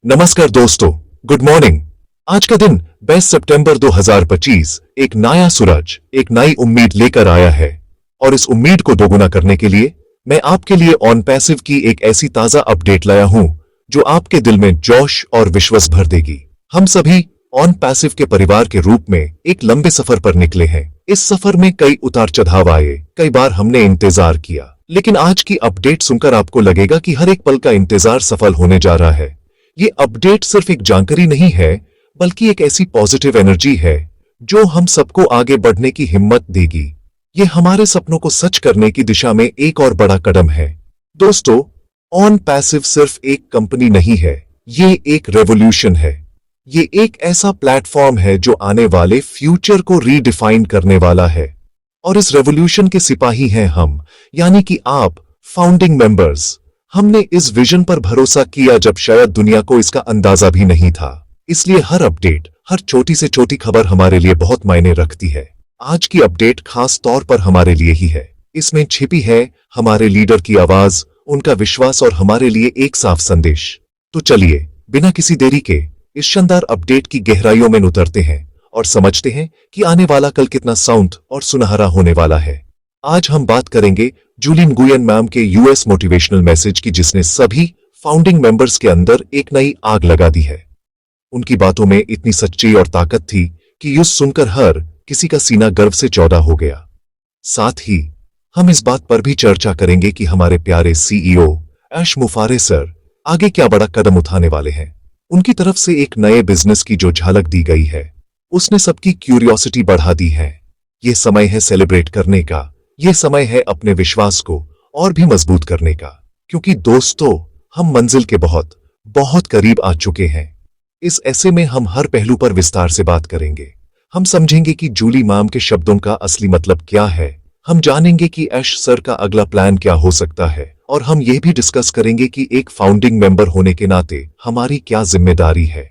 नमस्कार दोस्तों, good morning. आज का दिन 22 सितंबर 2025 एक नया सूरज, एक नई उम्मीद लेकर आया है और इस उम्मीद को दोगुना करने के लिए मैं आपके लिए ऑन पैसिव की एक ऐसी ताजा अपडेट लाया हूं जो आपके दिल में जोश और विश्वास भर देगी। हम सभी ऑन पैसिव के परिवार के रूप में एक लंबे सफर पर निकले हैं। इस सफर में कई उतार चढ़ाव आए, कई बार हमने इंतजार किया, लेकिन आज की अपडेट सुनकर आपको लगेगा कि हर एक पल का इंतजार सफल होने जा रहा है। ये अपडेट सिर्फ एक जानकारी नहीं है, बल्कि एक ऐसी पॉजिटिव एनर्जी है जो हम सबको आगे बढ़ने की हिम्मत देगी। ये हमारे सपनों को सच करने की दिशा में एक और बड़ा कदम है। दोस्तों, ऑन पैसिव सिर्फ एक कंपनी नहीं है, ये एक रेवोल्यूशन है। ये एक ऐसा प्लेटफॉर्म है जो आने वाले फ्यूचर को रीडिफाइन करने वाला है और इस रेवोल्यूशन के सिपाही हैं हम, यानी कि आप, फाउंडिंग मेंबर्स। हमने इस विजन पर भरोसा किया जब शायद दुनिया को इसका अंदाजा भी नहीं था। इसलिए हर अपडेट, हर छोटी से छोटी खबर हमारे लिए बहुत मायने रखती है। आज की अपडेट खास तौर पर हमारे लिए ही है। इसमें छिपी है हमारे लीडर की आवाज, उनका विश्वास और हमारे लिए एक साफ संदेश। तो चलिए बिना किसी देरी के इस शानदार अपडेट की गहराइयों में उतरते हैं और समझते हैं कि आने वाला कल कितना साउंड और सुनहरा होने वाला है। आज हम बात करेंगे जूली nguyen मैम के यूएस मोटिवेशनल मैसेज की, जिसने सभी फाउंडिंग मेंबर्स के अंदर एक नई आग लगा दी है। उनकी बातों में इतनी सच्चाई और ताकत थी कि युस सुनकर हर किसी का सीना गर्व से चौड़ा हो गया। साथ ही हम इस बात पर भी चर्चा करेंगे कि हमारे प्यारे सीईओ ऐश मुफारे सर आगे क्या बड़ा कदम उठाने वाले हैं। उनकी तरफ से एक नए बिजनेस की जो झलक दी गई है, उसने सबकी क्यूरियोसिटी बढ़ा दी है। यह समय है सेलिब्रेट करने का, यह समय है अपने विश्वास को और भी मजबूत करने का, क्योंकि दोस्तों, हम मंजिल के बहुत बहुत करीब आ चुके हैं। इस ऐसे में हम हर पहलू पर विस्तार से बात करेंगे। हम समझेंगे कि जूली मैम के शब्दों का असली मतलब क्या है, हम जानेंगे कि ऐश सर का अगला प्लान क्या हो सकता है, और हम यह भी डिस्कस करेंगे कि एक फाउंडिंग मेंबर होने के नाते हमारी क्या जिम्मेदारी है।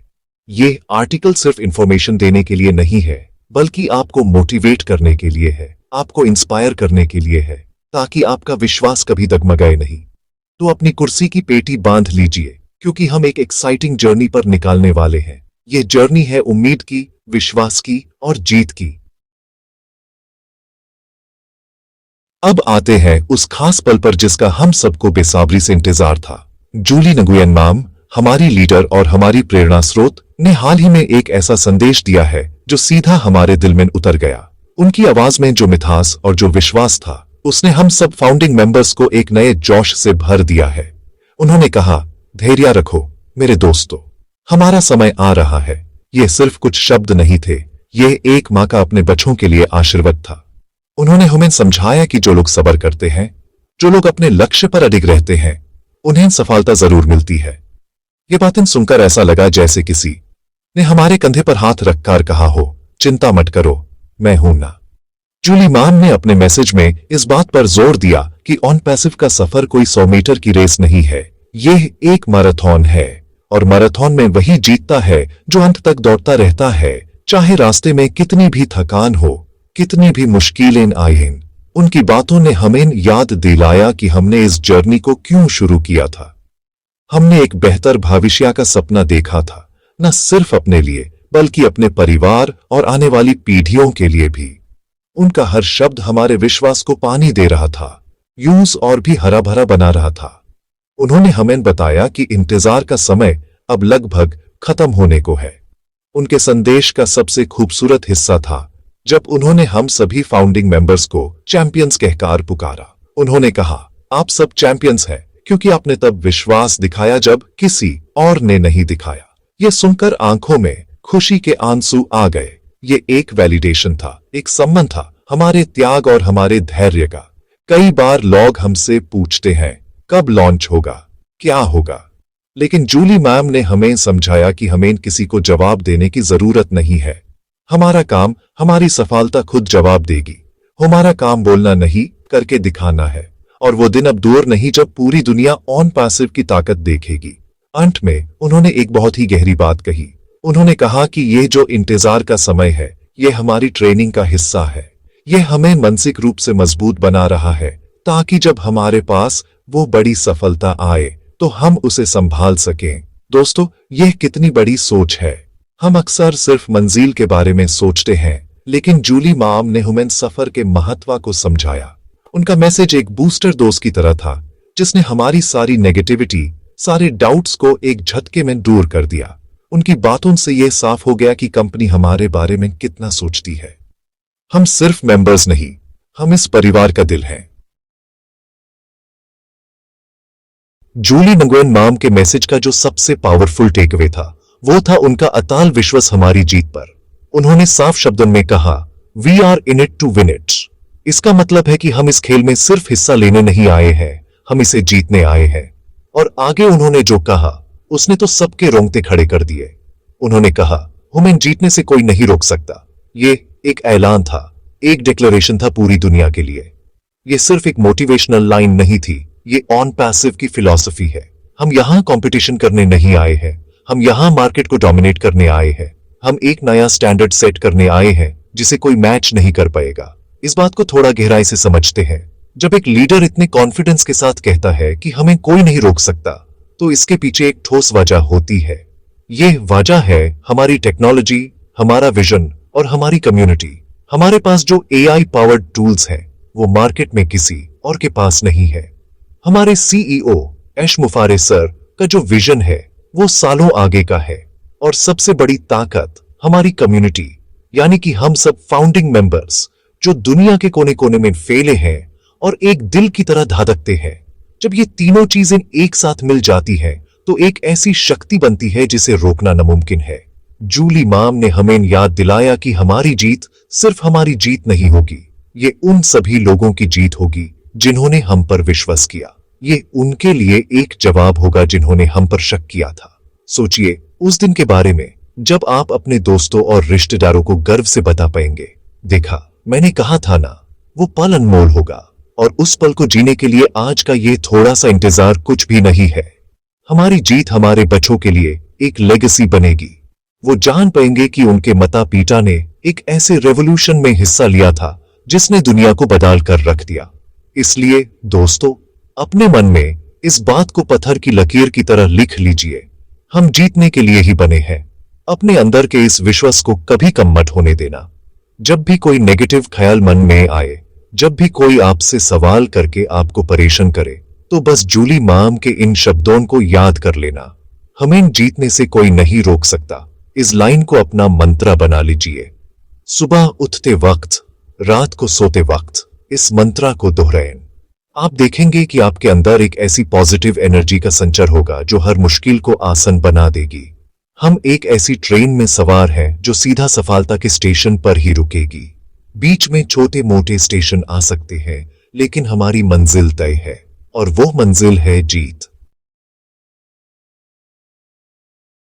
ये आर्टिकल सिर्फ इंफॉर्मेशन देने के लिए नहीं है, बल्कि आपको मोटिवेट करने के लिए है, आपको इंस्पायर करने के लिए है, ताकि आपका विश्वास कभी डगमगाए नहीं। तो अपनी कुर्सी की पेटी बांध लीजिए, क्योंकि हम एक एक्साइटिंग जर्नी पर निकालने वाले हैं। यह जर्नी है उम्मीद की, विश्वास की और जीत की। अब आते हैं उस खास पल पर जिसका हम सबको बेसब्री से इंतजार था। जूली nguyen मैम, हमारी लीडर और हमारी प्रेरणा स्रोत, ने हाल ही में एक ऐसा संदेश दिया है जो सीधा हमारे दिल में उतर गया। उनकी आवाज में जो मिठास और जो विश्वास था, उसने हम सब फाउंडिंग मेंबर्स को एक नए जोश से भर दिया है। उन्होंने कहा, धैर्य रखो मेरे दोस्तों, हमारा समय आ रहा है। ये सिर्फ कुछ शब्द नहीं थे, ये एक माँ का अपने बच्चों के लिए आशीर्वाद था। उन्होंने हमें समझाया कि जो लोग सब्र करते हैं, जो लोग अपने लक्ष्य पर अडिग रहते हैं, उन्हें सफलता जरूर मिलती है। ये बातें सुनकर ऐसा लगा जैसे किसी ने हमारे कंधे पर हाथ रखकर कहा हो, चिंता मत करो, मैं हूं ना। जूली मैम ने अपने मैसेज में इस बात पर जोर दिया कि ऑन पैसिव का सफर कोई 100 मीटर की रेस नहीं है, यह एक मैराथन है, और मैराथन में वही जीतता है जो अंत तक दौड़ता रहता है, चाहे रास्ते में कितनी भी थकान हो, कितनी भी मुश्किलें आएं। उनकी बातों ने हमें याद दिलाया कि हमने इस जर्नी को क्यों शुरू किया था। हमने एक बेहतर भविष्य का सपना देखा था, न सिर्फ अपने लिए बल्कि अपने परिवार और आने वाली पीढ़ियों के लिए भी। उनका हर शब्द हमारे विश्वास को पानी दे रहा था, यूज और भी हरा भरा बना रहा था। उन्होंने हमें बताया कि इंतजार का समय अब लगभग खत्म होने को है। उनके संदेश का सबसे खूबसूरत हिस्सा था जब उन्होंने हम सभी फाउंडिंग मेंबर्स को चैंपियंस कहकर पुकारा। उन्होंने कहा, आप सब चैंपियंस हैं क्योंकि आपने तब विश्वास दिखाया जब किसी और ने नहीं दिखाया। यह सुनकर आंखों में खुशी के आंसू आ गए। ये एक वैलिडेशन था, एक सम्मान था हमारे त्याग और हमारे धैर्य का। कई बार लोग हमसे पूछते हैं, कब लॉन्च होगा, क्या होगा, लेकिन जूली मैम ने हमें समझाया कि हमें किसी को जवाब देने की जरूरत नहीं है। हमारा काम, हमारी सफलता खुद जवाब देगी। हमारा काम बोलना नहीं, करके दिखाना है, और वो दिन अब दूर नहीं जब पूरी दुनिया ऑन पैसिव की ताकत देखेगी। अंत में उन्होंने एक बहुत ही गहरी बात कही। उन्होंने कहा कि ये जो इंतजार का समय है, ये हमारी ट्रेनिंग का हिस्सा है। ये हमें मानसिक रूप से मजबूत बना रहा है, ताकि जब हमारे पास वो बड़ी सफलता आए तो हम उसे संभाल सकें। दोस्तों, यह कितनी बड़ी सोच है। हम अक्सर सिर्फ मंजिल के बारे में सोचते हैं, लेकिन जूली माम ने ह्यूमन सफर के महत्व को समझाया। उनका मैसेज एक बूस्टर डोज की तरह था, जिसने हमारी सारी नेगेटिविटी, सारे डाउट्स को एक झटके में दूर कर दिया। उनकी बातों से यह साफ हो गया कि कंपनी हमारे बारे में कितना सोचती है। हम सिर्फ मेंबर्स नहीं, हम इस परिवार का दिल हैं। जूली नंगुएन माम के मैसेज का जो सबसे पावरफुल टेकअवे था, वो था उनका अताल विश्वास हमारी जीत पर। उन्होंने साफ शब्दों में कहा, we are in it to win it. इसका मतलब है कि हम इस खेल में सिर्फ हिस्सा लेने नहीं आए हैं, हम इसे जीतने आए हैं। और आगे उन्होंने जो कहा, उसने तो सबके रोंगटे खड़े कर दिए। उन्होंने कहा, हमें जीतने से कोई नहीं रोक सकता। ये एक ऐलान था, एक डिक्लेरेशन था पूरी दुनिया के लिए। ये सिर्फ एक मोटिवेशनल लाइन नहीं थी, ये ऑन पैसिव की फिलॉसफी है। हम यहां कंपटीशन करने नहीं आए हैं, हम यहां मार्केट को डोमिनेट करने आए हैं। हम एक नया स्टैंडर्ड सेट करने आए हैं जिसे कोई मैच नहीं कर पाएगा। इस बात को थोड़ा गहराई से समझते हैं। जब एक लीडर इतने कॉन्फिडेंस के साथ कहता है कि हमें कोई नहीं रोक सकता, तो इसके पीछे एक ठोस वजह होती है। यह वजह है हमारी टेक्नोलॉजी, हमारा विजन और हमारी कम्युनिटी। हमारे पास जो AI पावर्ड टूल्स हैं, वो मार्केट में किसी और के पास नहीं है। हमारे CEO ऐश मुफारे सर का जो विजन है, वो सालों आगे का है। और सबसे बड़ी ताकत हमारी कम्युनिटी, यानी कि हम सब फाउंडिंग मेंबर्स, जो दुनिया के कोने कोने में फैले हैं और एक दिल की तरह धड़कते हैं। जब ये तीनों चीजें एक साथ मिल जाती हैं, तो एक ऐसी शक्ति बनती है जिसे रोकना नामुमकिन है। जूली माम ने हमें याद दिलाया कि हमारी जीत सिर्फ हमारी जीत नहीं होगी, ये उन सभी लोगों की जीत होगी जिन्होंने हम पर विश्वास किया। ये उनके लिए एक जवाब होगा जिन्होंने हम पर शक किया था। सोचिए उस दिन के बारे में, जब आप अपने दोस्तों और रिश्तेदारों को गर्व से बता पाएंगे, देखा मैंने कहा था ना। वो पल अनमोल होगा, और उस पल को जीने के लिए आज का ये थोड़ा सा इंतजार कुछ भी नहीं है। हमारी जीत हमारे बच्चों के लिए एक लेगेसी बनेगी। वो जान पाएंगे कि उनके माता पिता ने एक ऐसे रेवोल्यूशन में हिस्सा लिया था जिसने दुनिया को बदल कर रख दिया। इसलिए दोस्तों, अपने मन में इस बात को पत्थर की लकीर की तरह लिख लीजिए, हम जीतने के लिए ही बने हैं। अपने अंदर के इस विश्वास को कभी कम मत होने देना। जब भी कोई नेगेटिव ख्याल मन में आए, जब भी कोई आपसे सवाल करके आपको परेशान करे, तो बस जूली माम के इन शब्दों को याद कर लेना, हमें जीतने से कोई नहीं रोक सकता। इस लाइन को अपना मंत्र बना लीजिए। सुबह उठते वक्त, रात को सोते वक्त इस मंत्र को दोहराएं। आप देखेंगे कि आपके अंदर एक ऐसी पॉजिटिव एनर्जी का संचार होगा जो हर मुश्किल को आसान बना देगी। हम एक ऐसी ट्रेन में सवार हैं जो सीधा सफलता के स्टेशन पर ही रुकेगी। बीच में छोटे मोटे स्टेशन आ सकते हैं, लेकिन हमारी मंजिल तय है, और वो मंजिल है जीत।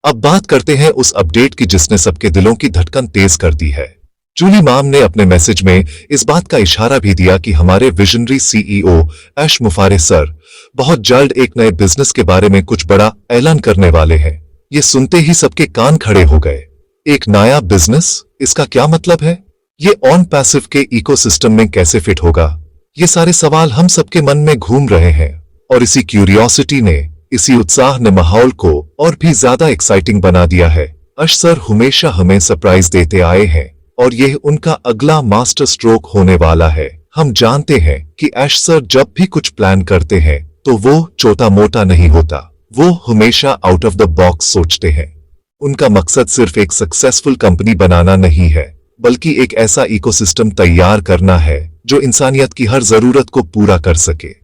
अब बात करते हैं उस अपडेट की जिसने सबके दिलों की धड़कन तेज कर दी है। जूली माम ने अपने मैसेज में इस बात का इशारा भी दिया कि हमारे विजनरी CEO ऐश मुफारे सर बहुत जल्द एक नए बिजनेस के बारे में कुछ बड़ा ऐलान करने वाले हैं। ये सुनते ही सबके कान खड़े हो गए। एक नया बिजनेस, इसका क्या मतलब है? ये ऑन पैसिव के इकोसिस्टम में कैसे फिट होगा? ये सारे सवाल हम सबके मन में घूम रहे हैं, और इसी क्यूरियोसिटी ने, इसी उत्साह ने माहौल को और भी ज्यादा एक्साइटिंग बना दिया है। ऐश सर हमेशा हमें सरप्राइज देते आए हैं, और यह उनका अगला मास्टर स्ट्रोक होने वाला है। हम जानते हैं कि ऐश सर जब भी कुछ प्लान करते हैं तो वो छोटा मोटा नहीं होता, वो हमेशा आउट ऑफ द बॉक्स सोचते हैं। उनका मकसद सिर्फ एक सक्सेसफुल कंपनी बनाना नहीं है, बल्कि एक ऐसा इकोसिस्टम तैयार करना है जो इंसानियत की हर जरूरत को पूरा कर सके।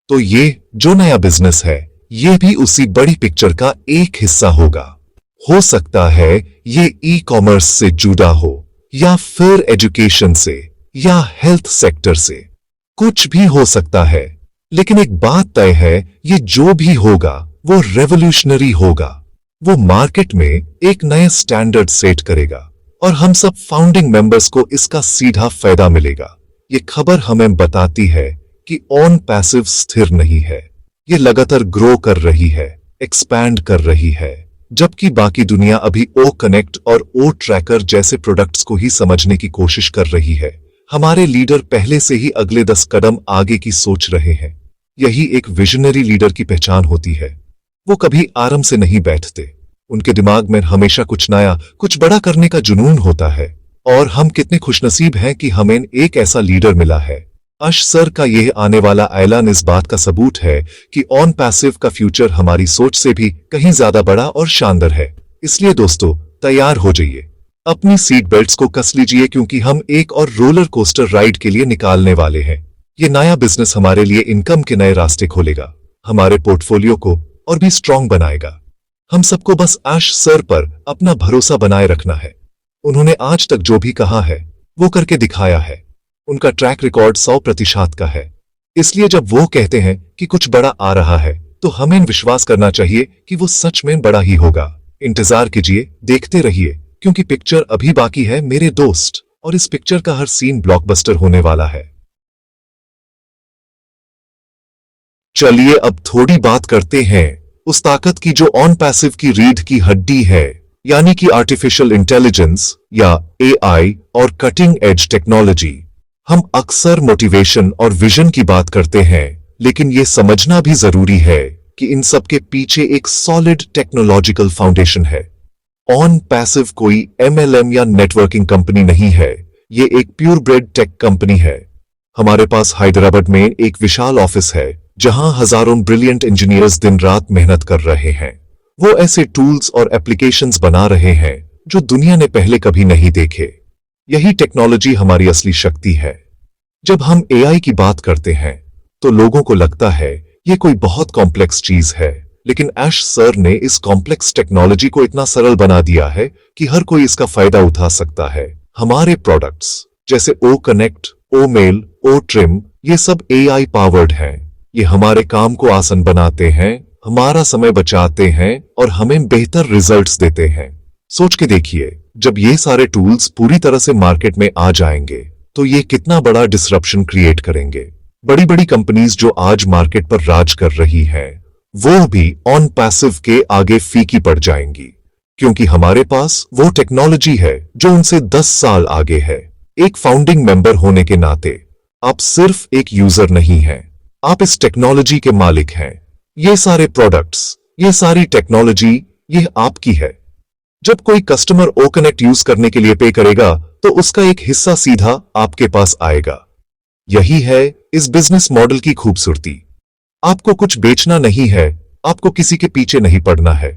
तो ये जो नया बिजनेस है, ये भी उसी बड़ी पिक्चर का एक हिस्सा होगा। हो सकता है ये ई-कॉमर्स से जुड़ा हो, या फिर एजुकेशन से, या हेल्थ सेक्टर से, कुछ भी हो सकता है। लेकिन एक बात तय है, ये जो भी होगा वो रेवोल्यूशनरी होगा। वो मार्केट में एक नए स्टैंडर्ड सेट करेगा, और हम सब फाउंडिंग मेंबर्स को इसका सीधा फायदा मिलेगा। ये खबर हमें बताती है कि ऑन पैसिव स्थिर नहीं है, ये लगातार ग्रो कर रही है, एक्सपैंड कर रही है, जबकि बाकी दुनिया अभी ओ कनेक्ट और ओ ट्रैकर जैसे प्रोडक्ट्स को ही समझने की कोशिश कर रही है। हमारे लीडर पहले से ही अगले 10 कदम आगे की सोच रहे हैं। यही एक विजनरी लीडर की पहचान होती है। वो कभी आराम से नहीं बैठते। उनके दिमाग में हमेशा कुछ नया, कुछ बड़ा करने का जुनून होता है। और हम कितने खुशनसीब हैं कि हमें एक ऐसा लीडर मिला है। अश सर का यह आने वाला ऐलान इस बात का सबूत है कि ऑन पैसिव का फ्यूचर हमारी सोच से भी कहीं ज्यादा बड़ा और शानदार है। इसलिए दोस्तों, तैयार हो जाइए, अपनी सीट बेल्ट्स को कस लीजिए, क्योंकि हम एक और रोलर कोस्टर राइड के लिए निकालने वाले हैं। ये नया बिजनेस हमारे लिए इनकम के नए रास्ते खोलेगा, हमारे पोर्टफोलियो को और भी स्ट्रांग बनाएगा। हम सबको बस आश सर पर अपना भरोसा बनाए रखना है। उन्होंने आज तक जो भी कहा है वो करके दिखाया है। उनका ट्रैक रिकॉर्ड 100% का है। इसलिए जब वो कहते हैं कि कुछ बड़ा आ रहा है, तो हमें विश्वास करना चाहिए कि वो सच में बड़ा ही होगा। इंतजार कीजिए, देखते रहिए, क्योंकि पिक्चर अभी बाकी है मेरे दोस्त, और इस पिक्चर का हर सीन ब्लॉकबस्टर होने वाला है। चलिए अब थोड़ी बात करते हैं उस ताकत की जो ऑन पैसिव की रीढ़ की हड्डी है, यानी कि आर्टिफिशियल इंटेलिजेंस या एआई और कटिंग एज टेक्नोलॉजी। हम अक्सर मोटिवेशन और विजन की बात करते हैं, लेकिन यह समझना भी जरूरी है कि इन सब के पीछे एक सॉलिड टेक्नोलॉजिकल फाउंडेशन है। ऑन पैसिव कोई एमएलएम या नेटवर्किंग कंपनी नहीं है, ये एक प्योर ब्रेड टेक कंपनी है। हमारे पास हैदराबाद में एक विशाल ऑफिस है, जहां हजारों ब्रिलियंट इंजीनियर्स दिन रात मेहनत कर रहे हैं। वो ऐसे टूल्स और एप्लीकेशंस बना रहे हैं जो दुनिया ने पहले कभी नहीं देखे। यही टेक्नोलॉजी हमारी असली शक्ति है। जब हम एआई की बात करते हैं तो लोगों को लगता है ये कोई बहुत कॉम्प्लेक्स चीज है, लेकिन ऐश सर ने इस कॉम्प्लेक्स टेक्नोलॉजी को इतना सरल बना दिया है कि हर कोई इसका फायदा उठा सकता है। हमारे प्रोडक्ट्स जैसे ओ कनेक्ट, ओ मेल, ओ ट्रिम, ये सब एआई पावर्ड हैं। ये हमारे काम को आसान बनाते हैं, हमारा समय बचाते हैं और हमें बेहतर रिजल्ट्स देते हैं। सोच के देखिए, जब ये सारे टूल्स पूरी तरह से मार्केट में आ जाएंगे तो ये कितना बड़ा डिसरप्शन क्रिएट करेंगे। बड़ी बड़ी कंपनीज जो आज मार्केट पर राज कर रही हैं, वो भी ऑन पैसिव के आगे फीकी पड़ जाएंगी, क्योंकि हमारे पास वो टेक्नोलॉजी है जो उनसे 10 साल आगे है। एक फाउंडिंग मेंबर होने के नाते आप सिर्फ एक यूजर नहीं हैं, आप इस टेक्नोलॉजी के मालिक हैं। ये सारे प्रोडक्ट्स, ये सारी टेक्नोलॉजी, ये आपकी है। जब कोई कस्टमर ओ कनेक्ट यूज करने के लिए पे करेगा तो उसका एक हिस्सा सीधा आपके पास आएगा। यही है इस बिजनेस मॉडल की खूबसूरती। आपको कुछ बेचना नहीं है, आपको किसी के पीछे नहीं पड़ना है।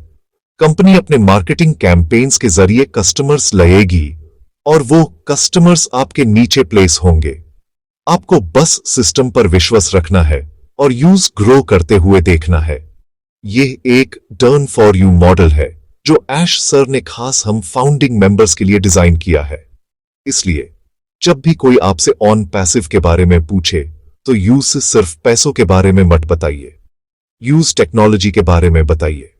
कंपनी अपने मार्केटिंग कैंपेन्स के जरिए कस्टमर्स लाएगी और वो कस्टमर्स आपके नीचे प्लेस होंगे। आपको बस सिस्टम पर विश्वास रखना है और यूज ग्रो करते हुए देखना है। यह एक डर्न फॉर यू मॉडल है जो ऐश सर ने खास हम फाउंडिंग मेंबर्स के लिए डिजाइन किया है। इसलिए जब भी कोई आपसे ऑन पैसिव के बारे में पूछे तो यूज से सिर्फ पैसों के बारे में मत बताइए, यूज टेक्नोलॉजी के बारे में बताइए।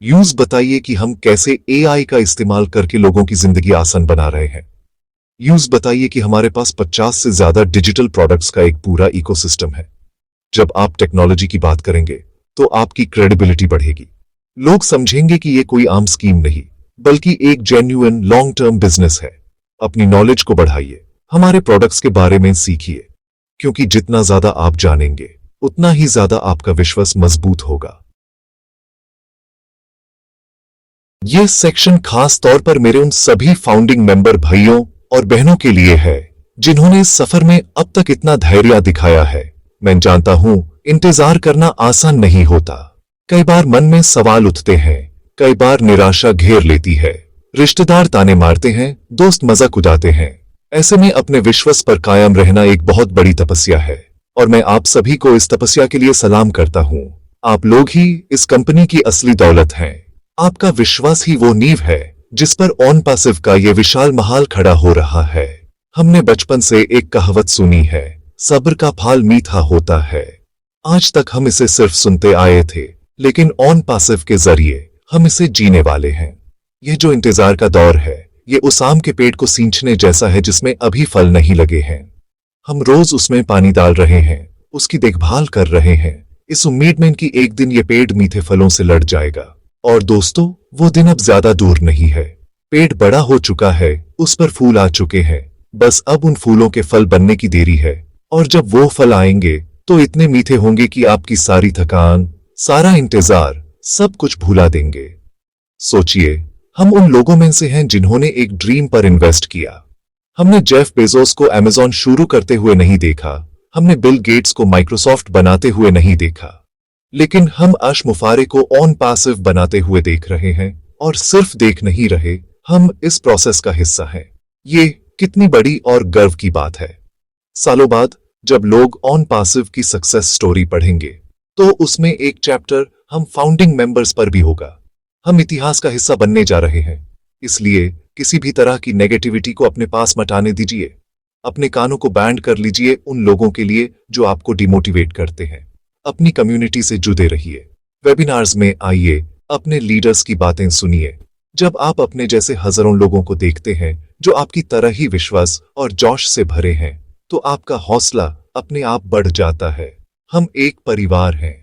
यूज बताइए कि हम कैसे एआई का इस्तेमाल करके लोगों की जिंदगी आसान बना रहे हैं। यूज बताइए कि हमारे पास 50 से ज्यादा डिजिटल प्रोडक्ट्स का एक पूरा इकोसिस्टम है। जब आप टेक्नोलॉजी की बात करेंगे तो आपकी क्रेडिबिलिटी बढ़ेगी। लोग समझेंगे कि यह कोई आम स्कीम नहीं, बल्कि एक जेन्युइन लॉन्ग टर्म बिजनेस है। अपनी नॉलेज को बढ़ाइए, हमारे प्रोडक्ट्स के बारे में सीखिए, क्योंकि जितना ज्यादा आप जानेंगे उतना ही ज्यादा आपका विश्वास मजबूत होगा। यह सेक्शन खास तौर पर मेरे उन सभी फाउंडिंग मेंबर भाइयों और बहनों के लिए है जिन्होंने इस सफर में अब तक इतना धैर्य दिखाया है। मैं जानता हूं इंतजार करना आसान नहीं होता। कई बार मन में सवाल उठते हैं, कई बार निराशा घेर लेती है, रिश्तेदार ताने मारते हैं, दोस्त मजाक उड़ाते हैं। ऐसे में अपने विश्वास पर कायम रहना एक बहुत बड़ी तपस्या है, और मैं आप सभी को इस तपस्या के लिए सलाम करता हूं। आप लोग ही इस कंपनी की असली दौलत हैं। आपका विश्वास ही वो नींव है जिस पर ऑन पैसिव का ये विशाल महाल खड़ा हो रहा है। हमने बचपन से एक कहावत सुनी है, सब्र का फल मीठा होता है। आज तक हम इसे सिर्फ सुनते आए थे, लेकिन ऑन पैसिव के जरिए हम इसे जीने वाले हैं। यह जो इंतजार का दौर है, ये उस आम के पेड़ को सींचने जैसा है जिसमें अभी फल नहीं लगे हैं। हम रोज उसमें पानी डाल रहे हैं, उसकी देखभाल कर रहे हैं, इस उम्मीद में कि एक दिन ये पेड़ मीठे फलों से लड़ जाएगा। और दोस्तों, वो दिन अब ज्यादा दूर नहीं है। पेड़ बड़ा हो चुका है, उस पर फूल आ चुके हैं, बस अब उन फूलों के फल बनने की देरी है। और जब वो फल आएंगे तो इतने मीठे होंगे कि आपकी सारी थकान, सारा इंतजार, सब कुछ भुला देंगे। सोचिए, हम उन लोगों में से हैं जिन्होंने एक ड्रीम पर इन्वेस्ट किया। हमने जेफ बेजोस को अमेज़न शुरू करते हुए नहीं देखा, हमने बिल गेट्स को माइक्रोसॉफ्ट बनाते हुए नहीं देखा, लेकिन हम आश मुफारे को ऑन पैसिव बनाते हुए देख रहे हैं, और सिर्फ देख नहीं रहे, हम इस प्रोसेस का हिस्सा हैं। ये कितनी बड़ी और गर्व की बात है। सालों बाद जब लोग ऑन पैसिव की सक्सेस स्टोरी पढ़ेंगे, तो उसमें एक चैप्टर हम फाउंडिंग मेंबर्स पर भी होगा। हम इतिहास का हिस्सा बनने जा रहे हैं, इसलिए किसी भी तरह की नेगेटिविटी को अपने पास मत आने दीजिए। अपने कानों को बैंड कर लीजिए उन लोगों के लिए जो आपको डिमोटिवेट करते हैं। अपनी कम्युनिटी से जुड़े रहिए। वेबिनार्स में आइए, अपने लीडर्स की बातें सुनिए। जब आप अपने जैसे हजारों लोगों को देखते हैं जो आपकी तरह ही विश्वास और जोश से भरे हैं, तो आपका हौसला अपने आप बढ़ जाता है। हम एक परिवार हैं,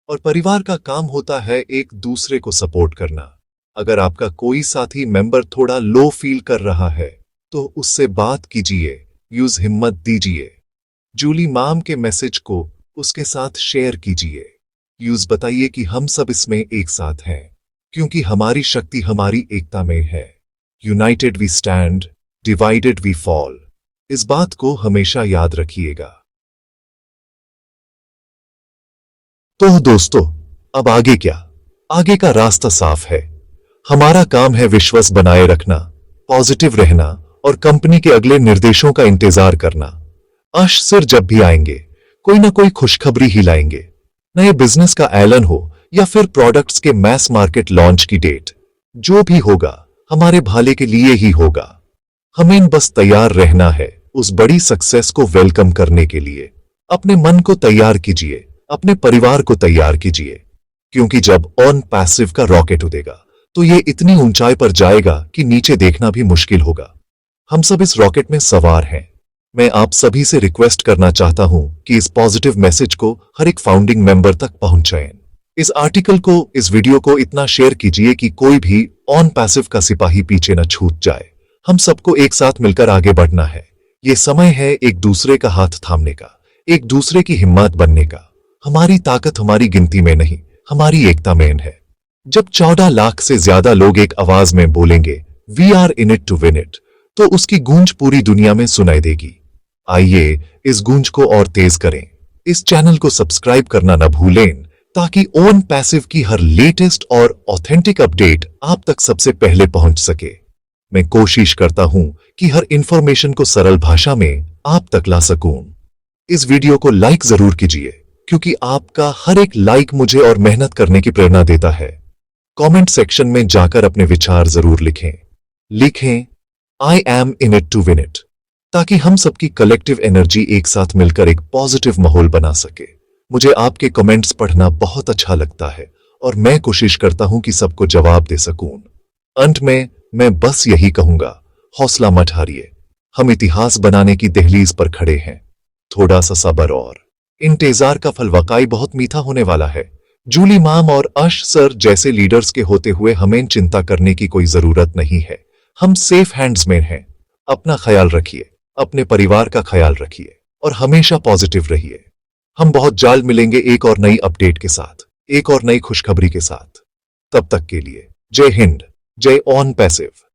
और परिवार का काम होता है एक दूसरे को सपोर्ट करना। अगर आपका कोई साथी मेंबर थोड़ा लो फील कर रहा है, तो उससे बात कीजिए, हिम्मत दीजिए। जूली मैम के मैसेज को उसके साथ शेयर कीजिए। बताइए कि हम सब इसमें एक साथ हैं, क्योंकि हमारी शक्ति हमारी एकता में है। United we stand, divided we fall. इस बात को हमेशा याद रखिएगा। तो दोस्तों, अब आगे क्या? आगे का रास्ता साफ है। हमारा काम है विश्वास बनाए रखना, पॉजिटिव रहना और कंपनी के अगले निर्देशों का इंतजार करना। आश सर जब भी आएंगे, कोई ना कोई खुशखबरी ही लाएंगे। नए बिजनेस का ऐलान हो या फिर प्रोडक्ट्स के मैस मार्केट लॉन्च की डेट, जो भी होगा हमारे भले के लिए ही होगा। हमें बस तैयार रहना है उस बड़ी सक्सेस को वेलकम करने के लिए। अपने मन को तैयार कीजिए, अपने परिवार को तैयार कीजिए, क्योंकि जब ऑन पैसिव का रॉकेट उड़ेगा, तो ये इतनी ऊंचाई पर जाएगा कि नीचे देखना भी मुश्किल होगा। हम सब इस रॉकेट में सवार हैं। मैं आप सभी से रिक्वेस्ट करना चाहता हूं कि इस पॉजिटिव मैसेज को हर एक फाउंडिंग मेंबर तक पहुंचाएं। इस आर्टिकल को, इस वीडियो को इतना शेयर कीजिए कि कोई भी ऑन पैसिव का सिपाही पीछे न छूट जाए। हम सबको एक साथ मिलकर आगे बढ़ना है। ये समय है एक दूसरे का हाथ थामने का, एक दूसरे की हिम्मत बनने का। हमारी ताकत हमारी गिनती में नहीं, हमारी एकता में है। जब 14 लाख से ज्यादा लोग एक आवाज में बोलेंगे, we are in it to win it, तो उसकी गूंज पूरी दुनिया में सुनाई देगी। आइए इस गूंज को और तेज करें। इस चैनल को सब्सक्राइब करना न भूलें, ताकि ऑन पैसिव की हर लेटेस्ट और ऑथेंटिक अपडेट आप तक सबसे पहले पहुंच सके। मैं कोशिश करता हूं कि हर इंफॉर्मेशन को सरल भाषा में आप तक ला सकूं। इस वीडियो को लाइक जरूर कीजिए, क्योंकि आपका हर एक लाइक मुझे और मेहनत करने की प्रेरणा देता है। कमेंट सेक्शन में जाकर अपने विचार जरूर लिखें I am in it to win it, ताकि हम सबकी कलेक्टिव एनर्जी एक साथ मिलकर एक पॉजिटिव माहौल बना सके। मुझे आपके कमेंट्स पढ़ना बहुत अच्छा लगता है, और मैं कोशिश करता हूं कि सबको जवाब दे सकूं। अंत में मैं बस यही कहूंगा, हौसला मत हारिए। हम इतिहास बनाने की दहलीज पर खड़े हैं। थोड़ा सा सब्र और इंतजार का फल वाकई बहुत मीठा होने वाला है। जूली मैम और आश सर जैसे लीडर्स के होते हुए हमें चिंता करने की कोई जरूरत नहीं है। हम सेफ हैंड्स में हैं। अपना ख्याल रखिए, अपने परिवार का ख्याल रखिए, और हमेशा पॉजिटिव रहिए। हम बहुत जल्द मिलेंगे एक और नई अपडेट के साथ, एक और नई खुशखबरी के साथ। तब तक के लिए जय हिंद, जय ऑन पैसिव।